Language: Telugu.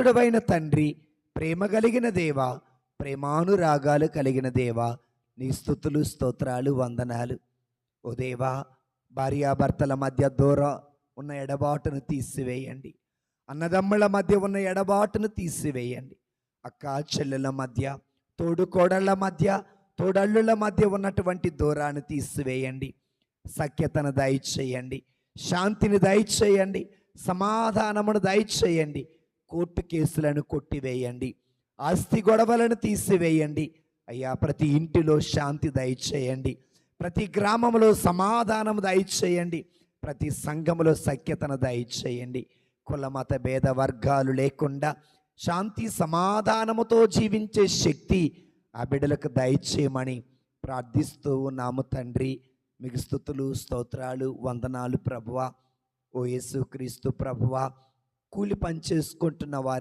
ప్రేమవంతుడవైన తండ్రి, ప్రేమ కలిగిన దేవా, ప్రేమానురాగాలు కలిగిన దేవా, నీ స్తుతులు, స్తోత్రాలు, వందనాలు. ఓ దేవా, భార్యాభర్తల మధ్య దూరం ఉన్న ఎడబాటును తీసివేయండి. అన్నదమ్ముల మధ్య ఉన్న ఎడబాటును తీసివేయండి. అక్క చెల్లెల మధ్య, తోడుకోడళ్ళ మధ్య, తోడళ్ళుల మధ్య ఉన్నటువంటి దూరాన్ని తీసివేయండి. సఖ్యతను దయచేయండి, శాంతిని దయచేయండి, సమాధానమును దయచేయండి. కోర్టు కేసులను కొట్టివేయండి, ఆస్తి గొడవలను తీసివేయండి. అయ్యా, ప్రతి ఇంటిలో శాంతి దయచేయండి, ప్రతి గ్రామంలో సమాధానం దయచేయండి, ప్రతి సంఘములో సఖ్యతను దయచేయండి. కుల మత భేద వర్గాలు లేకుండా శాంతి సమాధానముతో జీవించే శక్తి ఆ బిడ్డలకు దయచేయమని ప్రార్థిస్తూ ఉన్నాము తండ్రి. మీకు స్తుతులు, స్తోత్రాలు, వందనాలు ప్రభువా. ఓ యేసుక్రీస్తు ప్రభువా, కూలి పని చేసుకుంటున్న వారి